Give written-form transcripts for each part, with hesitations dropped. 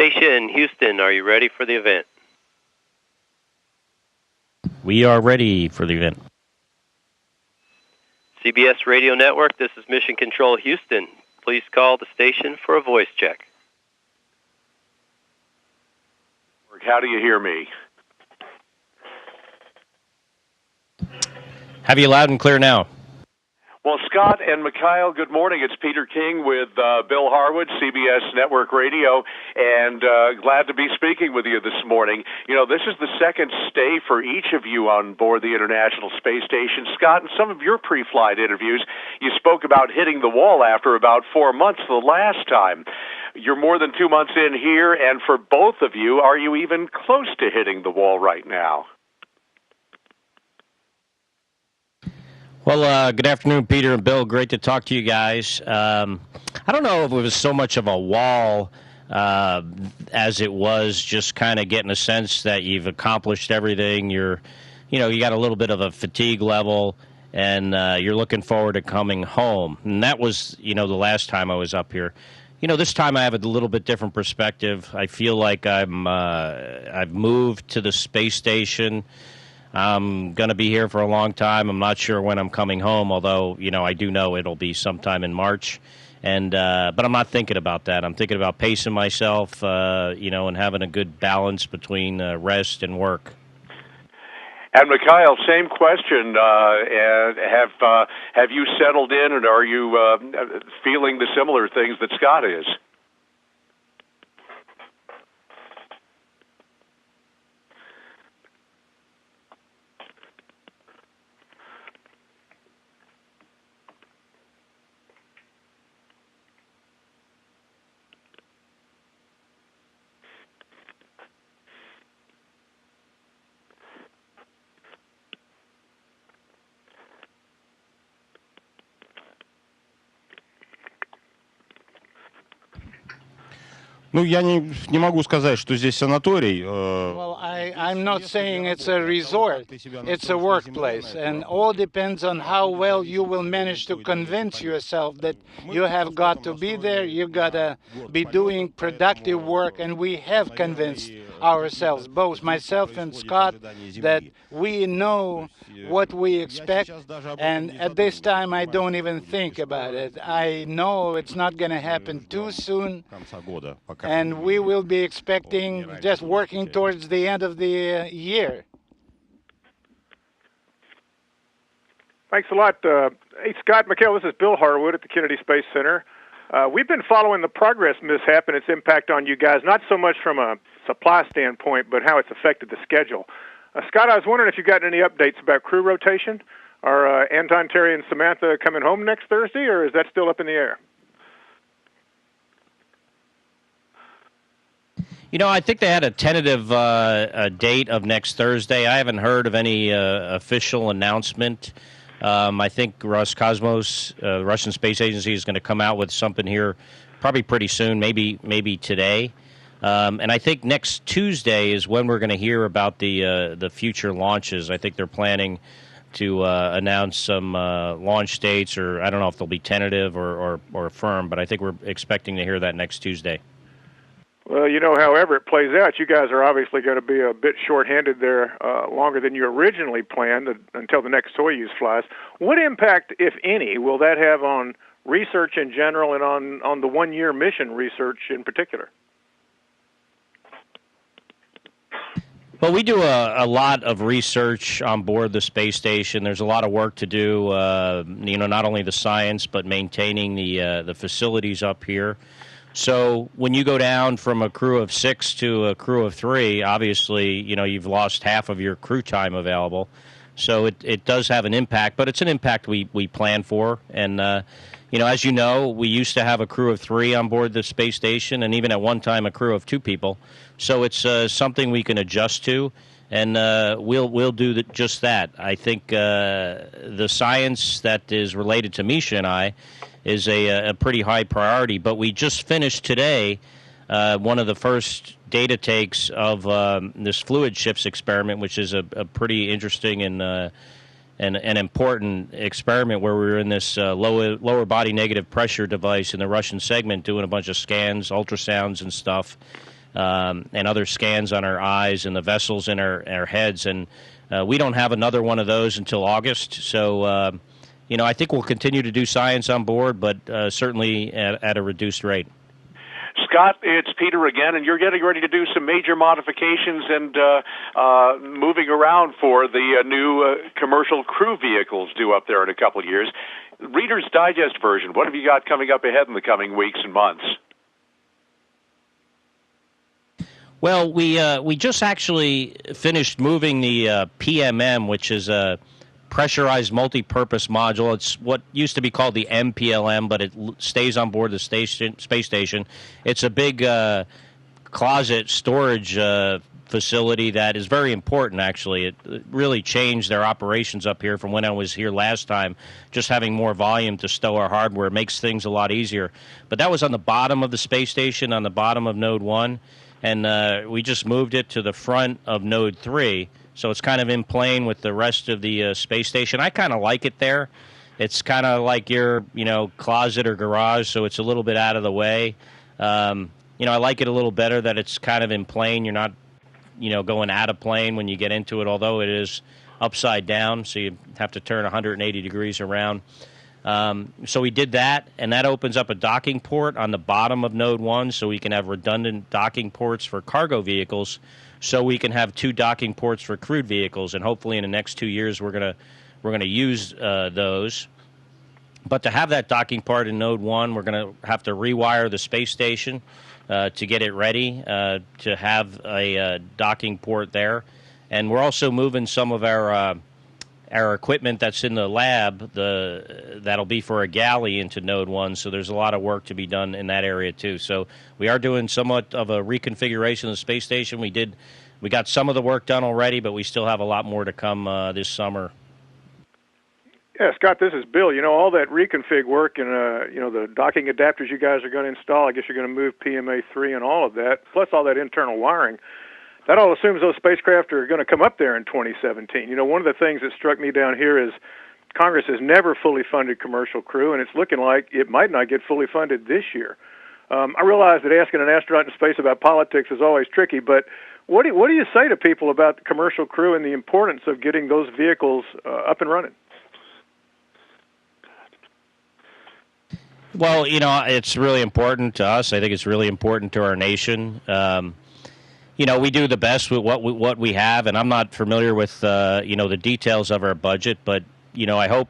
station, Houston, are you ready for the event? We are ready for the event. CBS Radio Network, this is Mission Control Houston. Please call the station for a voice check. How do you hear me? Have you loud and clear now? Well, Scott and Mikhail, good morning. It's Peter King with Bill Harwood, CBS Network Radio, and glad to be speaking with you this morning. You know, this is the second stay for each of you on board the International Space Station. Scott, in some of your pre-flight interviews, you spoke about hitting the wall after about 4 months the last time. You're more than 2 months in here, and for both of you, are you even close to hitting the wall right now? Well, good afternoon, Peter and Bill. Great to talk to you guys. I don't know if it was so much of a wall as it was just kind of getting a sense that you've accomplished everything. You got a little bit of a fatigue level, and you're looking forward to coming home. And that was, the last time I was up here. This time I have a little bit different perspective. I feel like I've moved to the space station. I'm going to be here for a long time. I'm not sure when I'm coming home, although, I do know it'll be sometime in March. And but I'm not thinking about that. I'm thinking about pacing myself, and having a good balance between rest and work. And Mikhail, same question. Have you settled in, and are you feeling the similar things that Scott is? Ну, я не могу сказать, что здесь санаторий. Well, I'm not saying it's a resort. It's a workplace. And all depends on how well you will manage to convince yourself that you have got to be there, you got to be doing productive work. And we have convinced ourselves, both myself and Scott, that we know what we expect. And at this time, I don't even think about it. I know it's not going to happen too soon. And we will be expecting just working towards the end of the year. Thanks a lot. Hey, Scott, Mikhail, this is Bill Harwood at the Kennedy Space Center. We've been following the Progress mishap and its impact on you guys, not so much from a supply standpoint, but how it's affected the schedule. Scott, I was wondering if you got any updates about crew rotation. Are Anton, Terry, and Samantha coming home next Thursday, or is that still up in the air? I think they had a tentative date of next Thursday. I haven't heard of any official announcement. I think Roscosmos, the Russian Space Agency, is going to come out with something here probably pretty soon, maybe today. And I think next Tuesday is when we're going to hear about the future launches. I think they're planning to announce some launch dates, or I don't know if they'll be tentative or firm, but I think we're expecting to hear that next Tuesday. Well, however it plays out, you guys are obviously going to be a bit short-handed there longer than you originally planned until the next Soyuz flies. What impact, if any, will that have on research in general and on the one-year mission research in particular? Well, we do a lot of research on board the space station. There's a lot of work to do, not only the science, but maintaining the facilities up here. So when you go down from a crew of 6 to a crew of 3, obviously, you've lost half of your crew time available. So it does have an impact, but it's an impact we plan for. And, as you know, we used to have a crew of 3 on board the space station, and even at one time a crew of 2 people. So it's something we can adjust to, and we'll do just that. I think the science that is related to Misha and I is a pretty high priority. But we just finished today one of the first data takes of this fluid ships experiment, which is a pretty interesting and important experiment where we were in this lower body negative pressure device in the Russian segment doing a bunch of scans, ultrasounds and stuff. and other scans on our eyes and the vessels in our heads. And we don't have another one of those until August. So, I think we'll continue to do science on board, but certainly at a reduced rate. Scott, it's Peter again, and you're getting ready to do some major modifications and moving around for the new commercial crew vehicles due up there in a couple of years. Reader's Digest version, what have you got coming up ahead in the coming weeks and months? Well, we just actually finished moving the PMM, which is a pressurized multi-purpose module. It's what used to be called the MPLM, but it stays on board the space station. It's a big closet storage facility that is very important, actually. It really changed their operations up here from when I was here last time. Just having more volume to stow our hardware makes things a lot easier. But that was on the bottom of the space station, on the bottom of Node 1, and we just moved it to the front of Node 3. So it's kind of in plane with the rest of the space station. I kind of like it there. It's kind of like your, closet or garage, so it's a little bit out of the way. I like it a little better that it's kind of in plane. You're not, going out of plane when you get into it, although it is upside down, so you have to turn 180 degrees around. So we did that, and that opens up a docking port on the bottom of Node 1, so we can have redundant docking ports for cargo vehicles, so we can have 2 docking ports for crewed vehicles, and hopefully in the next 2 years we're gonna use those. But to have that docking port in Node 1, we're going to have to rewire the space station to get it ready to have a docking port there. And we're also moving some of our equipment that's in the lab, that'll be for a galley, into Node 1, so there's a lot of work to be done in that area too. So we are doing somewhat of a reconfiguration of the space station. We got some of the work done already, but we still have a lot more to come this summer. Yeah, Scott, this is Bill. All that reconfig work and, the docking adapters you guys are going to install, I guess you're going to move PMA3 and all of that, plus all that internal wiring. That all assumes those spacecraft are going to come up there in 2017. One of the things that struck me down here is Congress has never fully funded commercial crew, and it's looking like it might not get fully funded this year. I realize that asking an astronaut in space about politics is always tricky, but what do you say to people about the commercial crew and the importance of getting those vehicles up and running? Well, it's really important to us. I think it's really important to our nation. We do the best with what we have, and I'm not familiar with the details of our budget, but I hope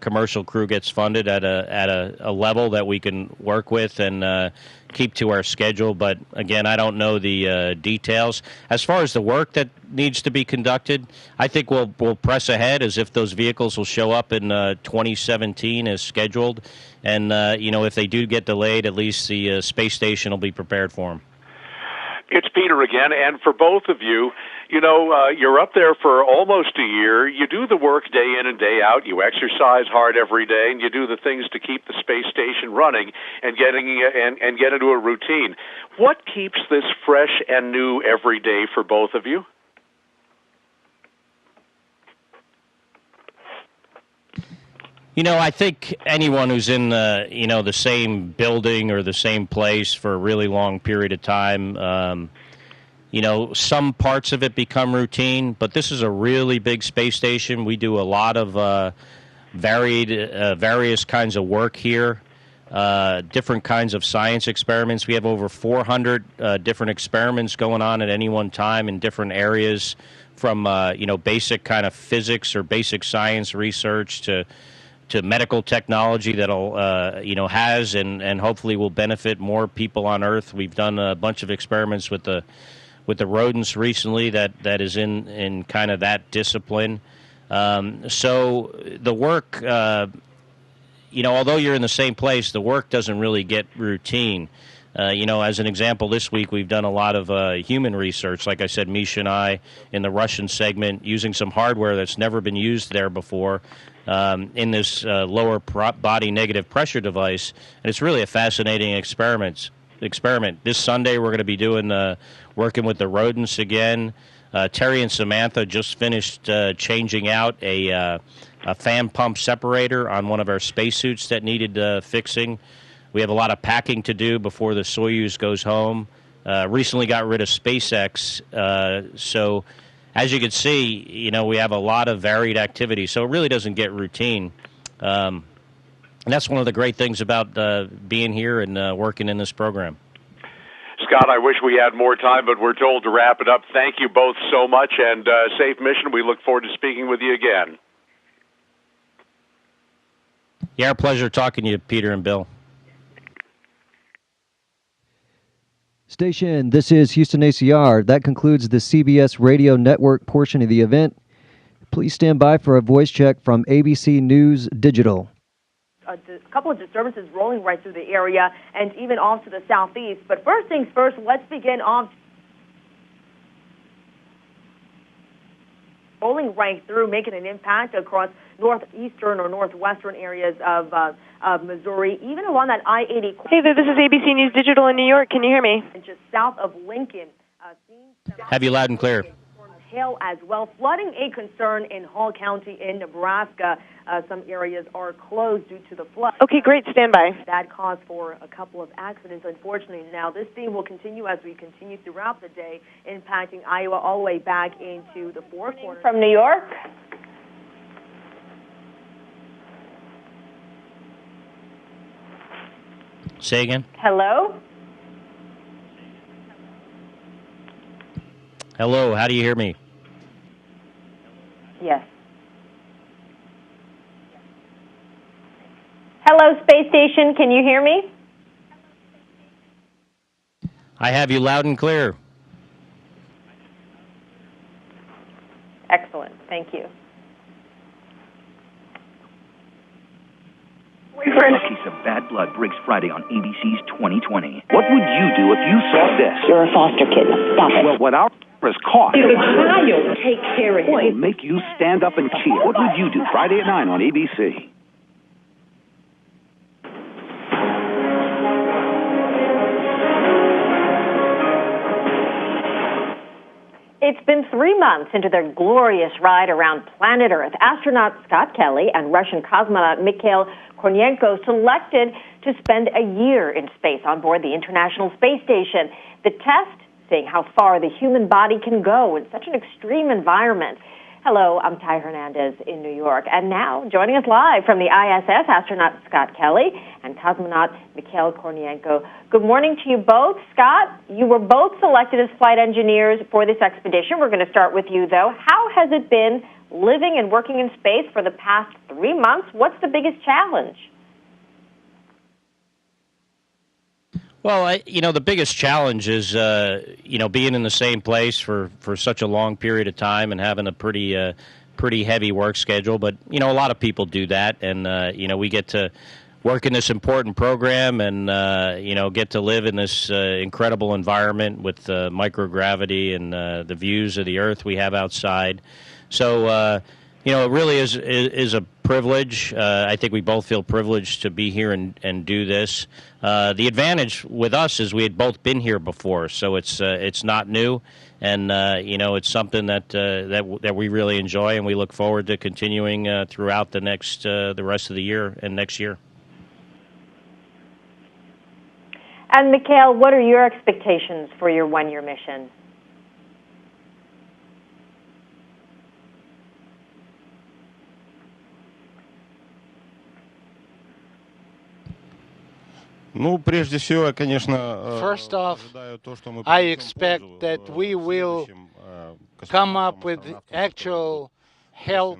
commercial crew gets funded at a level that we can work with and keep to our schedule. But again, I don't know the details. As far as the work that needs to be conducted, I think we'll press ahead as if those vehicles will show up in 2017 as scheduled. And if they do get delayed, at least the space station will be prepared for them. It's Peter again, and for both of you, you're up there for almost a year. You do the work day in and day out. You exercise hard every day, and you do the things to keep the space station running and get into a routine. What keeps this fresh and new every day for both of you? I think anyone who's in the same building or the same place for a really long period of time, some parts of it become routine, but this is a really big space station. We do a lot of various kinds of work here, different kinds of science experiments. We have over 400 different experiments going on at any one time in different areas, from basic kind of physics or basic science research to medical technology that'll has and hopefully will benefit more people on Earth. We've done a bunch of experiments with the rodents recently that is in kind of that discipline. So the work, although you're in the same place, the work doesn't really get routine. As an example, this week we've done a lot of human research. Like I said, Misha and I in the Russian segment using some hardware that's never been used there before. In this lower body negative pressure device, and it's really a fascinating experiment. This Sunday we're going to be doing working with the rodents again. Terry and Samantha just finished changing out a fan pump separator on one of our spacesuits that needed fixing. We have a lot of packing to do before the Soyuz goes home. recently got rid of SpaceX. So as you can see, we have a lot of varied activity. So it really doesn't get routine. And that's one of the great things about being here and working in this program. Scott, I wish we had more time, but we're told to wrap it up. Thank you both so much, and safe mission. We look forward to speaking with you again. Yeah, our pleasure talking to you, Peter and Bill. Station, this is Houston ACR. That concludes the CBS Radio Network portion of the event. Please stand by for a voice check from ABC News Digital. A couple of disturbances rolling right through the area and even off to the southeast. But first things first, let's begin off. Rolling right through, making an impact across northeastern or northwestern areas of Missouri, even along that I-80. Hey there, this is ABC News Digital in New York. Can you hear me? Just south of Lincoln. Have you loud and clear. Hail as well. Flooding a concern in Hall County in Nebraska. Some areas are closed due to the flood. Okay, great. Stand by. That caused for a couple of accidents, unfortunately. Now, this theme will continue as we continue throughout the day, impacting Iowa all the way back into the Four Corners. From New York. Say again. Hello? Hello, how do you hear me? Yes. Hello, space station. Can you hear me? I have you loud and clear. Excellent. Thank you. A case of bad blood breaks Friday on ABC's 2020. What would you do if you saw this? You're a foster kid. Stop it. Well, what our is caught. The child take care of him. Will make you stand up and cheer. What would you do Friday at 9 on ABC? It's been 3 months into their glorious ride around planet Earth. Astronaut Scott Kelly and Russian cosmonaut Mikhail Kornienko selected to spend a year in space on board the International Space Station. The test, seeing how far the human body can go in such an extreme environment. Hello, I'm Ty Hernandez in New York. And now, joining us live from the ISS, astronaut Scott Kelly and cosmonaut Mikhail Kornienko. Good morning to you both. Scott, you were both selected as flight engineers for this expedition. We're going to start with you, though. How has it been living and working in space for the past 3 months? What's the biggest challenge? Well, the biggest challenge is, being in the same place for such a long period of time and having a pretty heavy work schedule. But, a lot of people do that. And, we get to work in this important program and, get to live in this incredible environment with microgravity and the views of the Earth we have outside. So, it really is a privilege. I think we both feel privileged to be here and do this. The advantage with us is we had both been here before, so it's not new, and it's something that we really enjoy, and we look forward to continuing throughout the rest of the year and next year. And Mikhail, what are your expectations for your one-year mission? First off, I expect that we will come up with actual help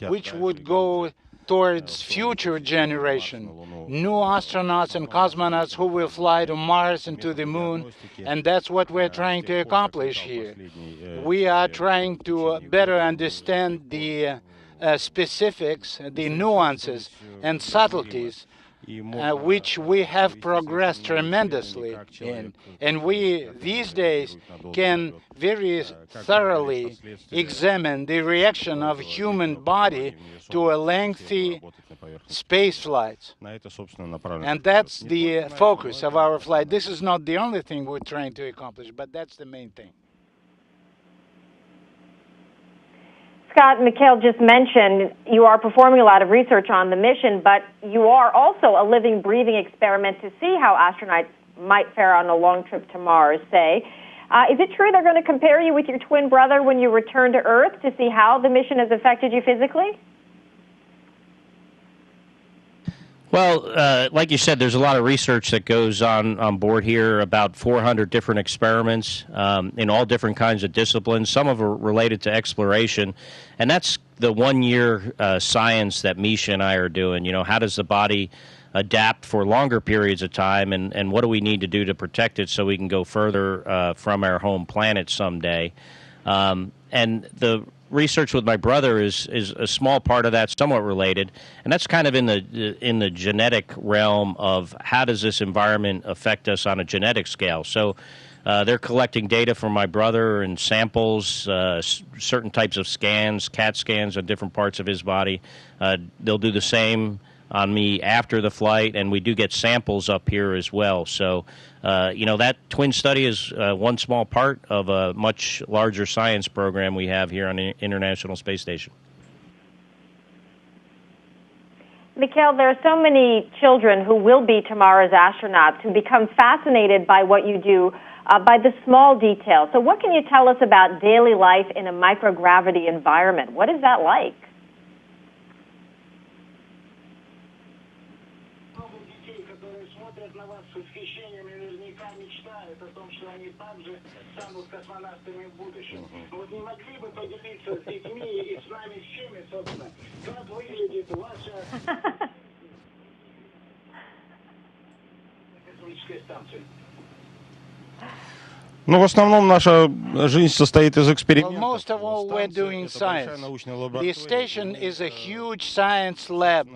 which would go towards future generation, new astronauts and cosmonauts who will fly to Mars and to the Moon, and that's what we're trying to accomplish here. We are trying to better understand the specifics, the nuances and subtleties which we have progressed tremendously in. And we, these days, can very thoroughly examine the reaction of human body to a lengthy space flights. And that's the focus of our flight. This is not the only thing we're trying to accomplish, but that's the main thing. Scott, Mikhail just mentioned you are performing a lot of research on the mission, but you are also a living, breathing experiment to see how astronauts might fare on a long trip to Mars, say. Is it true they're going to compare you with your twin brother when you return to Earth to see how the mission has affected you physically? Well, like you said, there's a lot of research that goes on board here, about 400 different experiments in all different kinds of disciplines. Some of them are related to exploration, and that's the one-year science that Misha and I are doing. You know, how does the body adapt for longer periods of time, and what do we need to do to protect it so we can go further from our home planet someday? And the research with my brother is a small part of that, somewhat related, and that's kind of in the genetic realm of how does this environment affect us on a genetic scale. So they're collecting data from my brother and samples, certain types of scans, CAT scans on different parts of his body. They'll do the same on me after the flight, and we do get samples up here as well. So, you know, that twin study is one small part of a much larger science program we have here on the International Space Station. Mikhail, there are so many children who will be tomorrow's astronauts who become fascinated by what you do, by the small details. So what can you tell us about daily life in a microgravity environment? What is that like? Ну, в основном наша жизнь состоит из экспериментов. Well, most of all, we're doing science. The station is a huge science lab.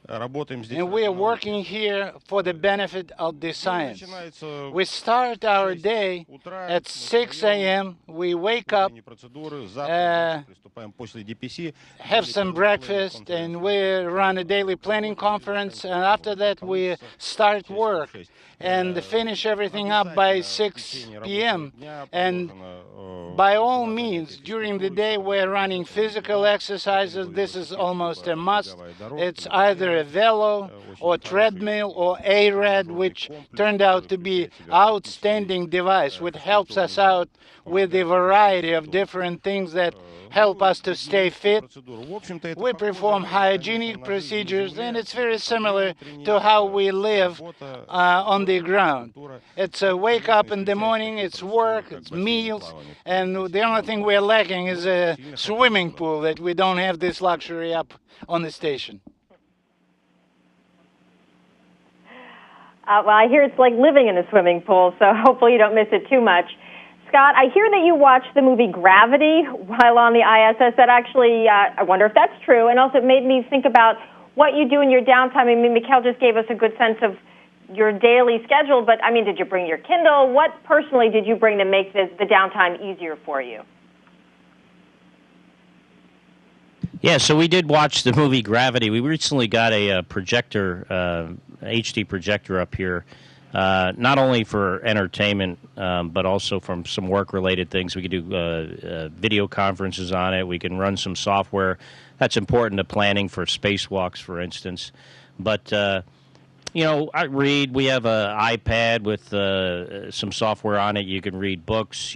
And we are working here for the benefit of the science. We start our day at 6 a.m. We wake up, have some breakfast, and we run a daily planning conference. And after that, we start work and finish everything up by 6 p.m. And by all means, during the day, we're running physical exercises. This is almost a must. It's either a velo or treadmill or ARAD, which turned out to be outstanding device, which helps us out with a variety of different things that help us to stay fit. We perform hygienic procedures, and it's very similar to how we live on the ground. It's a wake up in the morning, it's work, it's meals, and the only thing we're lacking is a swimming pool that we don't have this luxury up on the station. Well, I hear it's like living in a swimming pool, so hopefully you don't miss it too much. Scott, I hear that you watched the movie Gravity while on the ISS. That actually, I wonder if that's true. And also it made me think about what you do in your downtime. I mean, Mikhail just gave us a good sense of your daily schedule, but I mean, did you bring your Kindle? What personally did you bring to make the downtime easier for you? Yeah, so we did watch the movie Gravity. We recently got a projector, HD projector up here. Not only for entertainment, but also from some work-related things. We could do video conferences on it. We can run some software. That's important to planning for spacewalks, for instance. But, you know, I read. We have an iPad with some software on it. You can read books.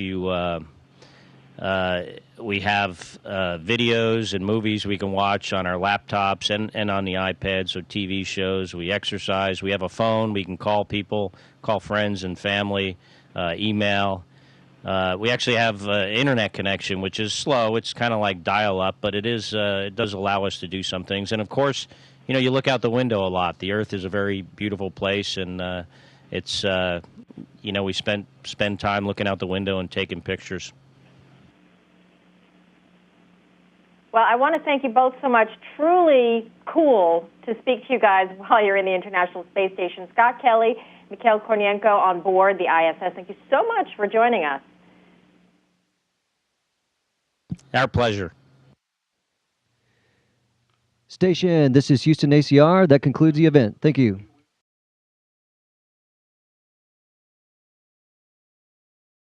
We have videos and movies we can watch on our laptops and on the iPad, so TV shows. We exercise. We have a phone. We can call people, call friends and family, email. We actually have internet connection, which is slow. It's kind of like dial-up, but it does allow us to do some things. And, of course, you know, you look out the window a lot. The Earth is a very beautiful place, and it's, you know, we spend time looking out the window and taking pictures. Well, I want to thank you both so much. Truly cool to speak to you guys while you're in the International Space Station. Scott Kelly, Mikhail Kornienko on board the ISS. Thank you so much for joining us. Our pleasure. Station, this is Houston ACR. That concludes the event. Thank you.